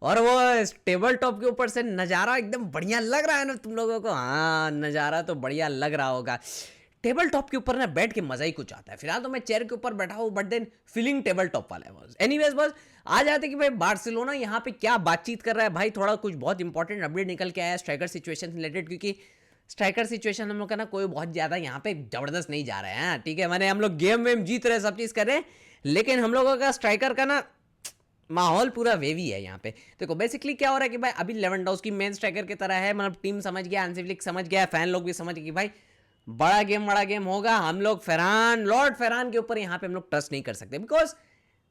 और वो table top के ऊपर से नज़ारा एकदम बढ़िया लग रहा है ना तुम लोगों को? हाँ, नज़ारा तो बढ़िया लग रहा होगा। टेबल टॉप के ऊपर ना बैठ के मजा ही कुछ आता है। फिलहाल तो मैं चेयर के ऊपर बैठा हूँ, but than feeling table top वाला है बॉस। एनीवेज बॉस, आ जाते कि भाई बार्सिलोना यहाँ पे क्या बातचीत कर रहा है भाई। थोड़ा कुछ बहुत इंपॉर्टेंट अपडेट निकल के आया स्ट्राइकर सिचुएशन रिलेटेड, क्योंकि स्ट्राइकर सिचुएशन हम लोग का ना कोई बहुत ज़्यादा यहाँ पे जबरदस्त नहीं जा रहा है। ठीक है, मैंने हम लोग गेम वेम जीत रहे, सब चीज़ कर रहे हैं, लेकिन हम लोगों का स्ट्राइकर का ना माहौल पूरा वेवी है यहाँ पे। देखो बेसिकली क्या हो रहा है कि भाई अभी लेवेंडोव्स्की मेन स्ट्राइकर की तरह है, मतलब टीम समझ गया, हांसी फ्लिक समझ गया, फैन लोग भी समझ गए कि भाई बड़ा गेम होगा। हम लोग लॉर्ड फेरान के ऊपर यहाँ पे हम लोग ट्रस्ट नहीं कर सकते, बिकॉज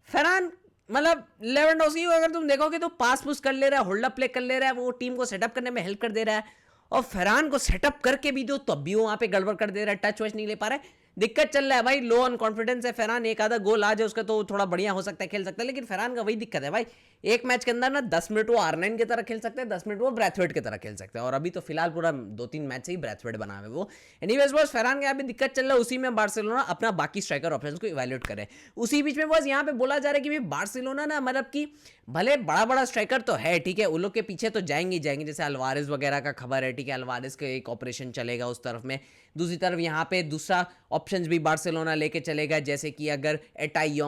फेरान मतलब लेवेंडोव्स्की को अगर तुम देखोगे तो पास पुस कर ले रहा है, होल्ड अप प्ले कर ले रहा है, वो टीम को सेटअप करने में हेल्प कर दे रहा है। और फेरान को सेटअप करके भी दो तब भी वो वहां पे गड़बड़ कर दे रहा है, टच वच नहीं ले पा रहा है, दिक्कत चल रहा है भाई। लो ऑन कॉन्फिडेंस है फेरान, एक आधा गोल आ जाए उसका तो थोड़ा बढ़िया हो सकता है, खेल सकता है, लेकिन फेरान का वही दिक्कत है भाई, एक मैच के अंदर ना 10 मिनट वो R9 की तरह खेल सकते हैं, 10 मिनट वो ब्रैथवेट की तरह खेल सकते हैं, और अभी तो फिलहाल पूरा 2-3 मैच से ही ब्रैथवेट बना है वो। एनीवेज बॉस, फेरान का यहाँ पे दिक्कत चल रहा है, उसी में बार्सिलोना अपना बाकी स्ट्राइकर ऑप्शन को इवैल्यूएट करे। उसी बीच में बॉस यहाँ पे बोला जा रहा है कि भाई बार्सिलोना ना मतलब कि भले बड़ा स्ट्राइकर तो है, ठीक है, उन लोग के पीछे तो जाएंगे, जैसे अल्वारेज वगैरह का खबर है, ठीक है, अल्वारेज का एक ऑपरेशन चलेगा उस तरफ में, दूसरी तरफ यहाँ पे दूसरा ऑप्शंस भी बार्सिलोना लेके चलेगा, जैसे कि अगर एटाई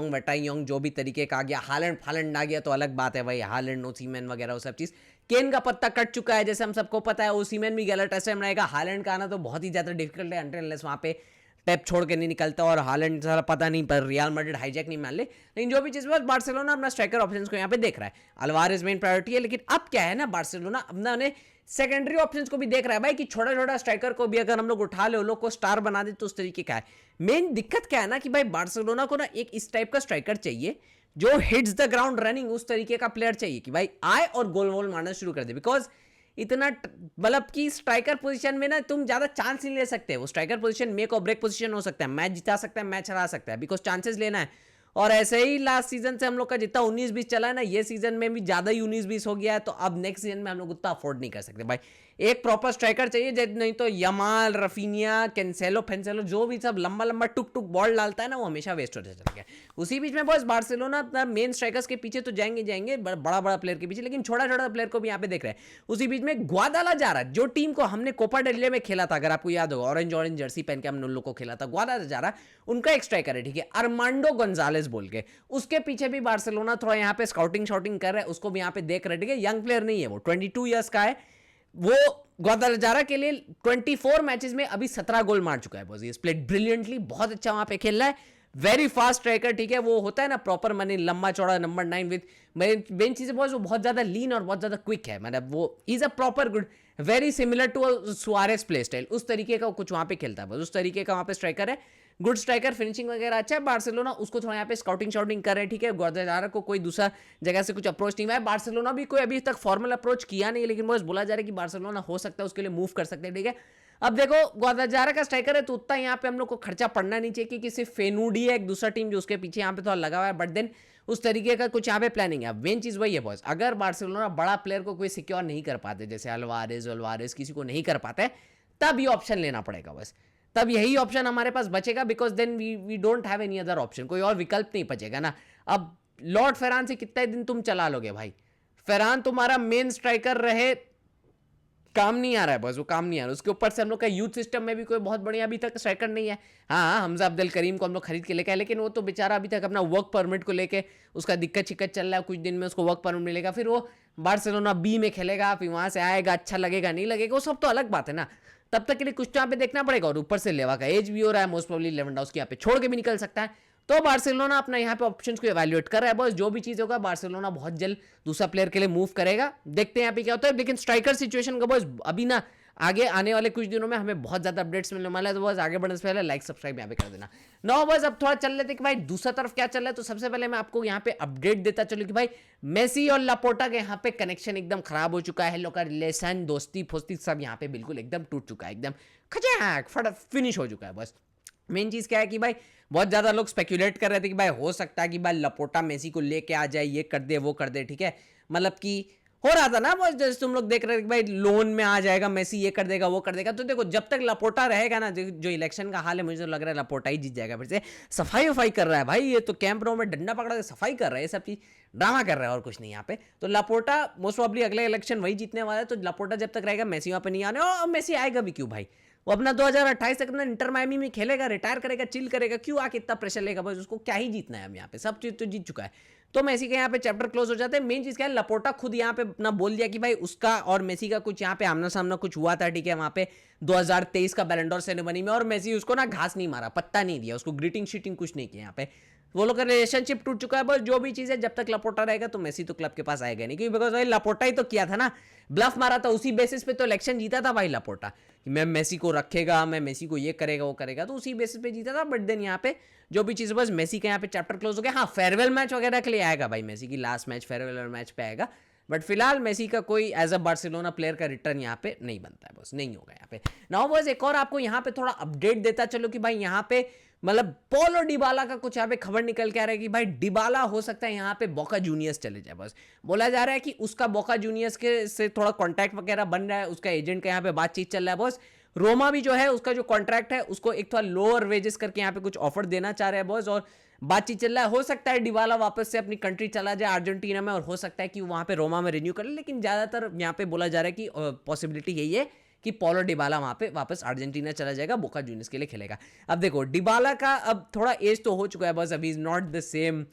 जो भी तरीके का आ गया, हालैंड आ गया तो अलग बात है भाई, हालैंड ओसीमैन वगैरह वो सब चीज़। केन का पत्ता कट चुका है जैसे हम सबको पता है, ओसीमैन भी गैलाटासराय रहेगा, हालैंड का आना तो बहुत ही ज़्यादा डिफिकल्ट है अनटिल अनलेस वहाँ पे पेप छोड़ के नहीं निकलता, और हालैंड सारा पता नहीं पर रियल मैड्रिड हाईजैक नहीं मान ले, लेकिन जो भी चीज़ बस बार्सिलोना अपना स्ट्राइकर ऑप्शंस को यहाँ पे देख रहा है। अल्वारेज मेन प्रायोरिटी है, लेकिन अब क्या है ना, बार्सिलोना अपना ने सेकेंडरी ऑप्शंस को भी देख रहा है भाई, कि छोटा स्ट्राइकर को भी अगर हम लोग उठा ले, उन लोग को स्टार बना दे तो उस तरीके का है। मेन दिक्कत क्या है ना कि भाई बार्सिलोना को ना एक इस टाइप का स्ट्राइकर चाहिए जो हिट्स द ग्राउंड रनिंग, उस तरीके का प्लेयर चाहिए कि भाई आए और गोल वोल मारना शुरू कर दे, बिकॉज इतना मतलब कि स्ट्राइकर पोजीशन में ना तुम ज्यादा चांस नहीं ले सकते। वो स्ट्राइकर पोजीशन मेक और ब्रेक पोजीशन हो सकता है, मैच जिता सकता है, मैच हरा सकता है, बिकॉज चांसेस लेना है। और ऐसे ही लास्ट सीजन से हम लोग का जितना 19-20 चला है ना, ये सीजन में भी ज्यादा ही 19-20 हो गया है, तो अब नेक्स्ट सीजन में हम लोग उतना अफोर्ड नहीं कर सकते भाई। एक प्रॉपर स्ट्राइकर चाहिए, नहीं तो यमाल, रफीनिया, कैंसेलो फेंसेलो जो भी सब लंबा टुक बॉल डालता है ना, वो हमेशा वेस्ट होता चला गया। उसी बीच में बस बार्सिलोना अपना मेन स्ट्राइकर्स के पीछे तो जाएंगे बड़ा प्लेयर के पीछे, लेकिन छोटा प्लेयर को भी यहाँ पे देख रहे हैं। उसी बीच में ग्वादाला जा रहा है, जो टीम को हमने कोपा डेल रे में खेला था, अगर आपको याद होगा, ऑरेंज जर्सी पहन के हमने उन लोग को खेला था, ग्वादाला जा रहा है, उनका एक स्ट्राइकर है, ठीक है, अरमांडो गोंजालेस बोल के, उसके पीछे भी बार्सिलोना थोड़ा यहाँ पे स्काउटिंग कर रहा है, उसको भी यहाँ पे देख रहे हैं, ठीक है, यंग प्लेयर नहीं है वो, 22 ईयर्स का है वो। ग्वादालाजारा के लिए 24 मैचेस में अभी 17 गोल मार चुका है बॉस, ये प्लेड ब्रिलियंटली, बहुत अच्छा वहां पे खेल रहा है, वेरी फास्ट स्ट्राइकर, ठीक है, वो होता है ना प्रॉपर मनी लंबा चौड़ा नंबर 9 विद बेन चीजें बॉस, वो बहुत ज्यादा लीन और बहुत ज्यादा क्विक है, मतलब वो is a proper good, very similar to Suarez play style, उस तरीके का कुछ वहां पे खेलता है बस, उस तरीके का वहां पे स्ट्राइकर है, गुड स्ट्राइकर, फिनिशिंग वगैरह अच्छा है। बार्सिलोना उसको थोड़ा यहाँ पे स्काउटिंग कर रहे हैं, ठीक है, ग्वादालाजारा को कोई दूसरा जगह से कुछ अप्रोच नहीं हुआ है, बार्सिलोना भी कोई अभी तक फॉर्मल अप्रोच किया नहीं, लेकिन बस बोला जा रहा है कि बार्सिलोना हो सकता है उसके लिए मूव कर सकते हैं, ठीक है। अब देखो ग्वादालाजारा का स्ट्राइकर है तो उतना यहाँ पे हम लोग को खर्चा पड़ना नहीं चाहिए, क्योंकि सिर्फ फेनूडी है एक दूसरा टीम जो उसके पीछे यहाँ पे थोड़ा लगा हुआ है, बट देन उस तरीके का कुछ यहाँ पे प्लानिंग है। अब मेन चीज वही है बॉस, अगर बार्सिलोना बड़ा प्लेयर को कोई सिक्योर नहीं कर पाते, जैसे अल्वारेज किसी को नहीं कर पाते, तब ये ऑप्शन लेना पड़ेगा बस, तब यही ऑप्शन हमारे पास बचेगा, because then we don't have any other option, कोई और विकल्प नहीं बचेगा ना। अब लॉर्ड फेरान से कितने दिन तुम चला लोगे भाई, फेरान तुम्हारा मेन स्ट्राइकर रहे, काम नहीं आ रहा है बस, वो काम नहीं आ रहा है। उसके ऊपर से हम लोग का यूथ सिस्टम में भी कोई बहुत बढ़िया अभी तक स्ट्राइकर नहीं है। हाँ, हमजा अब्दुल करीम को हम लोग खरीद के लेके आए, लेकिन वो तो बेचारा अभी तक अपना वर्क परमिट को लेके उसका दिक्कत शिक्कत चल रहा है, कुछ दिन में उसको वर्क परमिट मिलेगा, फिर वो बार्सिलोना बी में खेलेगा, फिर वहां से आएगा, अच्छा लगेगा नहीं लगेगा वो सब तो अलग बात है ना, तब तक के लिए कुछ तो यहाँ पे देखना पड़ेगा। और ऊपर से लेवा का एज भी हो रहा है, मोस्ट प्रोबेबली लेवेंडोव्स्की यहाँ पे छोड़ के भी निकल सकता है, तो बार्सिलोना अपना यहाँ पे ऑप्शंस को इवैल्यूएट कर रहा है बस, जो भी चीज होगा बार्सिलोना बहुत जल्द दूसरा प्लेयर के लिए मूव करेगा, देखते हैं यहाँ पे क्या होता है। लेकिन स्ट्राइकर सिचुएशन का बस अभी ना आगे आने वाले कुछ दिनों में हमें बहुत ज्यादा अपडेट्स मिलने वाला है, तो बस आगे बढ़ने से पहले लाइक सब्सक्राइब यहाँ पे कर देना। नो बस अब थोड़ा चल लेते कि भाई दूसरा तरफ क्या चल रहा है, तो सबसे पहले मैं आपको यहाँ पे अपडेट देता चलूँ कि भाई मेसी और लापोर्टा के यहाँ पे कनेक्शन एकदम खराब हो चुका है, लोग का रिलेशन दोस्ती फोस्ती सब यहाँ पे बिल्कुल एकदम टूट चुका है, एकदम खचाक फट फिनिश हो चुका है बस। मेन चीज क्या है कि भाई बहुत ज्यादा लोग स्पेक्यूलेट कर रहे थे कि भाई हो सकता है कि भाई लपोटा मेसी को लेके आ जाए, ये कर दे वो कर दे, ठीक है, मतलब कि हो रहा था ना, बस जैसे तुम लोग देख रहे थे कि भाई लोन में आ जाएगा मेसी, ये कर देगा वो कर देगा। तो देखो जब तक लापोर्टा रहेगा ना, जो इलेक्शन का हाल है, मुझे तो लग रहा है लापोर्टा ही जीत जाएगा फिर से। सफाई वफाई कर रहा है भाई, ये तो कैंप नो में डंडा पकड़ा के सफाई कर रहा है, ये सब चीज ड्रामा कर रहा है और कुछ नहीं यहाँ पे। तो लापोर्टा मोस्ट प्रॉब्ली अगले इलेक्शन वही जीतने वाला है। तो लापोर्टा जब तक रहेगा, मेसी वहां पे नहीं आने, और मेसी आएगा भी क्यों भाई, वो अपना 2028 तक ना इंटर मायमी में खेलेगा, रिटायर करेगा, चिल करेगा, क्यों आके इतना प्रेशर लेगा बस, उसको क्या ही जीतना है। हम यहाँ पे सब चीज तो जीत चुका है। तो मेसी के यहाँ पे चैप्टर क्लोज हो जाते हैं। मेन चीज क्या है, लपोर्टा खुद यहाँ पे अपना बोल दिया कि भाई उसका और मेसी का कुछ यहाँ पे आमना सामना कुछ हुआ था, ठीक है, वहां पे 2023 का बैलन डोर सेरेमनी में, और मेसी उसको ना घास नहीं मारा, पत्ता नहीं दिया उसको, ग्रीटिंग शीटिंग कुछ नहीं किया यहाँ पे। वो लोग का रिलेशनशिप टूट चुका है। बस जो भी चीज है, जब तक लपोटा रहेगा तो मेसी तो क्लब के पास आएगा नहीं, क्योंकि बिकॉज भाई लपोटा ही तो किया था ना, ब्लफ मारा था, उसी बेसिस पे तो इलेक्शन जीता था भाई लपोटा, कि मैं मेसी को रखेगा, मैं मेसी को ये करेगा वो करेगा, तो उसी बेसिस पे जीता था। बट देन यहाँ पे जो भी चीज, बस मेसी का यहाँ पे चैप्टर क्लोज हो गया। हाँ, फेयरवेल मैच वगैरह के लिए आएगा भाई, मेसी की लास्ट मैच फेयरवेल मैच पे आएगा। बट फिलहाल मेसी का कोई एज अ बार्सिलोना प्लेयर का रिटर्न यहाँ पे नहीं बनता है, बस नहीं होगा यहाँ पे। नाउ बस एक और आपको यहाँ पे थोड़ा अपडेट देता चलो कि भाई यहाँ पे मतलब पॉलो डिबाला का कुछ यहाँ पे खबर निकल के आ रहा है कि भाई डिबाला हो सकता है यहाँ पे बोका जूनियर्स चले जाए। बस बोला जा रहा है कि उसका बोका जूनियर्स के से थोड़ा कॉन्टैक्ट वगैरह बन रहा है, उसका एजेंट का यहाँ पे बातचीत चल रहा है। बॉस रोमा भी जो है उसका जो कॉन्ट्रैक्ट है उसको एक थोड़ा लोअर वेजेस करके यहाँ पे कुछ ऑफर देना चाह रहे हैं बॉस, और बातचीत चल रहा है। हो सकता है डिबाला वापस से अपनी कंट्री चला जाए अर्जेंटीना में, और हो सकता है कि वहां पे रोमा में रिन्यू कर ले, लेकिन ज्यादातर यहाँ पे बोला जा रहा है कि पॉसिबिलिटी यही है कि पॉलो डिबाला वहां पे वापस अर्जेंटीना चला जाएगा, बोका जूनियर्स के लिए खेलेगा। अब देखो डिबाला का अब थोड़ा एज तो हो चुका है बस, अभी is not the same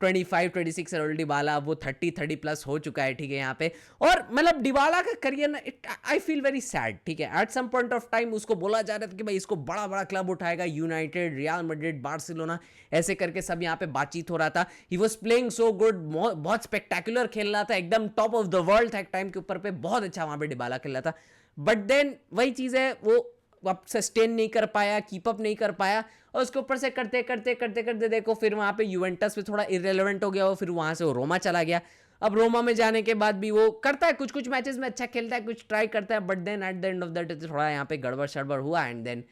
25-26 year old Dybala, वो 30 प्लस हो चुका है, ठीक है यहाँ पे। और मतलब डिबाला का करियर ना, आई फील वेरी सैड, ठीक है। At some point of time उसको बोला जा रहा था कि भाई इसको बड़ा बड़ा क्लब उठाएगा, यूनाइटेड, रियल मैड्रिड, बार्सिलोना, ऐसे करके सब यहाँ पे बातचीत हो रहा था। He was playing so good, बहुत स्पेक्टेकुलर खेल रहा था, एकदम टॉप ऑफ द वर्ल्ड था एक टाइम के ऊपर पे, बहुत अच्छा वहां पे डिबाला खेल रहा था। बट देन वही चीज है, वो अब सस्टेन नहीं कर पाया, कीप अप नहीं कर पाया, और उसके ऊपर से करते करते करते करते देखो फिर वहां पे यूवेंटस पे थोड़ा इरेलेवेंट हो गया वो, फिर वहां से वो रोमा चला गया। अब रोमा में जाने के बाद भी वो करता है कुछ कुछ मैचेस में अच्छा खेलता है, कुछ ट्राई करता है, but then at the end of the day थोड़ा यहाँ पे गड़बड़ शड़बड़ हुआ, एंड देन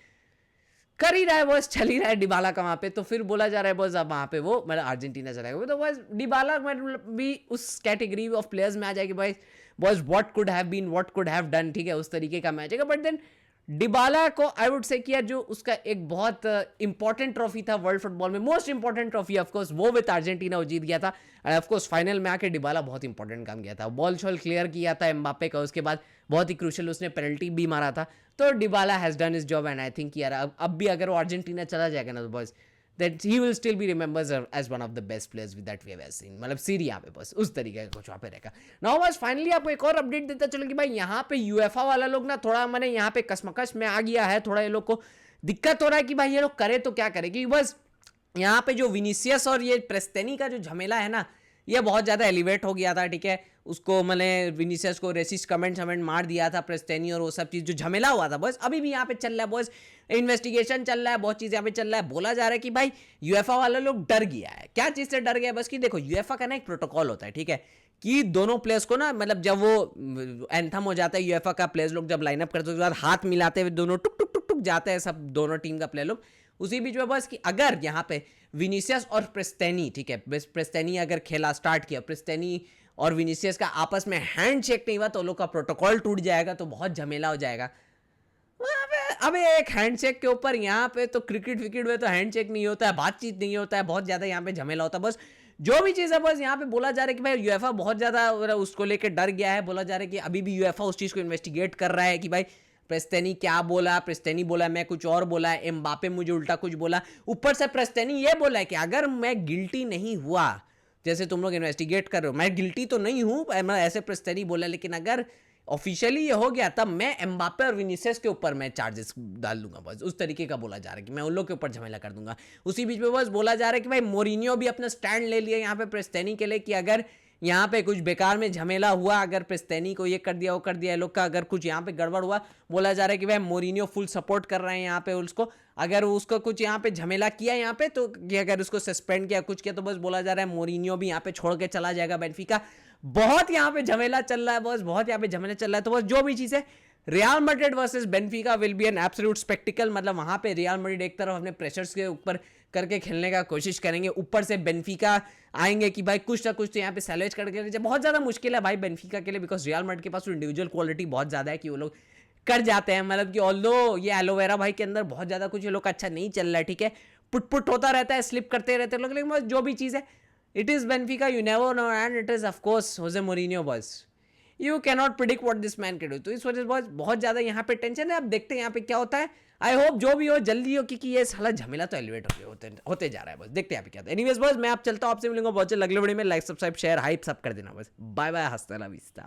कर ही रहा है बस, चल ही रहा है डिबाला का वहां पे। तो फिर बोला जा रहा है बस अब वहां पे वो मतलब अर्जेंटीना चलेगा, तो बस डिबाला मतलब भी उस कैटेगरी ऑफ प्लेयर्स में आ जाएगी भाई, बस what could have been, what could have done, ठीक है, उस तरीके का मैच है। बट देन डिबाला को आई वुड से किया जो उसका एक बहुत इंपॉर्टेंट ट्रॉफी था वर्ल्ड फुटबॉल में, मोस्ट इंपॉर्टेंट ट्रॉफी ऑफकोर्स, वो विद अर्जेंटीना वो जीत गया था। ऑफकोर्स फाइनल में आके डिबाला बहुत इंपॉर्टेंट काम किया था, बॉल शॉल क्लियर किया था एम्बापे का, उसके बाद बहुत ही क्रूशियल उसने पेनल्टी भी मारा था। तो Dybala has done his job, and I think यार अब भी अगर वो अर्जेंटीना चला जाएगा ना तो बस that he will still be remembered as one of the best players with that we have seen, मतलब सीरी यहाँ पे बस उस तरीके का कुछ वहाँ पे रहेगा। नाउ बस फाइनली आपको एक और अपडेट देता चलो कि भाई यहाँ पे यूएफए वाला लोग ना थोड़ा मैंने यहाँ पे कसमकश में आ गया है, थोड़ा ये लोग को दिक्कत हो रहा है कि भाई ये लोग करे तो क्या करे, क्योंकि बस यहाँ पे जो विनीसियस और ये प्रेस्टेनी का जो झमेला है ना, ये बहुत ज़्यादा एलिवेट हो गया था, ठीक है। उसको मैंने विनीसियस को रेसिस्ट कमेंट मार दिया था प्रेस्टेनी, और वो सब चीज़ जो झमेला हुआ था बस अभी भी यहाँ पे चल रहा है, बस इन्वेस्टिगेशन चल रहा है, बहुत चीज़ यहाँ पे चल रहा है। बोला जा रहा है कि भाई यूएफए वाले लोग डर गया है, क्या चीज़ से डर गया है, बस कि देखो यूएफए का ना एक प्रोटोकॉल होता है, ठीक है, कि दोनों प्लेयर्स को ना मतलब जब वो एंथम हो जाता है यूएफए का, प्लेयर्स लोग जब लाइनअप करते हैं उसके बाद हाथ मिलाते हुए दोनों टुक टुक टुक टुक जाते हैं सब, दोनों टीम का प्लेयर लोग उसी बीच में, बस कि अगर यहाँ पे विनीसियस और प्रेस्टेनी, ठीक है, प्रेस्टेनी अगर खेला स्टार्ट किया, प्रेस्टेनी और विनीसियस का आपस में हैंड शेक नहीं हुआ तो लोग का प्रोटोकॉल टूट जाएगा, तो बहुत झमेला हो जाएगा। अबे एक हैंडशेक के ऊपर यहाँ पे तो क्रिकेट विकेट में तो हैंडशेक नहीं होता है, बातचीत नहीं होता है, बहुत ज्यादा यहाँ पे झमेला होता है। बस जो भी चीज़ है बस यहाँ पे बोला जा रहा है कि भाई यूएफए बहुत ज्यादा उसको लेके डर गया है। बोला जा रहा है कि अभी भी यूएफए उस चीज़ को इन्वेस्टिगेट कर रहा है कि भाई प्रेस्टेनी क्या बोला, प्रेस्टेनी बोला मैं कुछ और बोला, एम्बापे मुझे उल्टा कुछ बोला, ऊपर से प्रेस्टेनी ये बोला है कि अगर मैं गिल्टी नहीं हुआ, जैसे तुम लोग इन्वेस्टिगेट कर रहे हो, मैं गिल्टी तो नहीं हूँ, ऐसे प्रेस्टेनी बोला, लेकिन अगर ऑफिशियली ये हो गया तब मैं एम्बापे और विनीसियस के ऊपर मैं चार्जेस डाल दूंगा, बस उस तरीके का बोला जा रहा है कि मैं उन लोग के ऊपर झमेला कर दूंगा। उसी बीच में बस बोला जा रहा है कि भाई मोरिनियो भी अपना स्टैंड ले लिया यहाँ पे प्रेस्टेनी के लिए कि अगर यहाँ पे कुछ बेकार में झमेला हुआ, अगर प्रेस्टेनी को ये कर दिया वो कर दिया, लोग का अगर कुछ यहाँ पे गड़बड़ हुआ, बोला जा रहा है कि भाई मोरिनियो फुल सपोर्ट कर रहे हैं यहाँ पे उसको, अगर उसको कुछ यहाँ पे झमेला किया यहाँ पे तो अगर उसको सस्पेंड किया कुछ किया तो बस बोला जा रहा है मोरिनियो भी यहाँ पे छोड़ के चला जाएगा बेंफिका। बहुत यहाँ पे झमेला चल रहा है बस, बहुत यहाँ पे झमेला चल रहा है। तो बस जो भी चीज़ है real Madrid versus Benfica will be an absolute spectacled. मतलब वहां पे रियल मैड्रिड एक तरफ अपने प्रेशर्स के ऊपर करके खेलने का कोशिश करेंगे, ऊपर से बेनफिका आएंगे कि भाई कुछ ना कुछ तो यहाँ पे सैल्वेज करके, बहुत ज्यादा मुश्किल है भाई बेनफिका के लिए, बिकॉज रियल मैड्रिड के पास इंडिविजुअल क्वालिटी बहुत ज्यादा है कि वो लोग कर जाते हैं। मतलब कि ऑल्दो ये एलोवेरा भाई के अंदर बहुत ज्यादा कुछ ये लोग का अच्छा नहीं चल रहा है, ठीक है, पुट पुट होता रहता है, स्लिप करते रहते हैं लोग, लेकिन जो भी चीज़ है it is Benfica, you never know, and it is of course Jose Mourinho boss. You cannot predict what this man can do. तो इस वजह से बहुत ज़्यादा यहाँ पे टेंशन है। अब देखते हैं यहाँ पे क्या होता है। आई होप जो भी हो जल्दी हो, क्योंकि ये साला झमेला तो एलिवेट होते जा रहा है। बस देखते हैं यहाँ पे क्या होता है। एनीवेज बॉस मैं आप चलता हूँ, आपसे मिलूंगा बहुत जल्द अगले वीडियो में। लाइक सब्सक्राइब शेयर हाइप सब कर देना बस। बाय बाय, हस्ता ला विस्ता।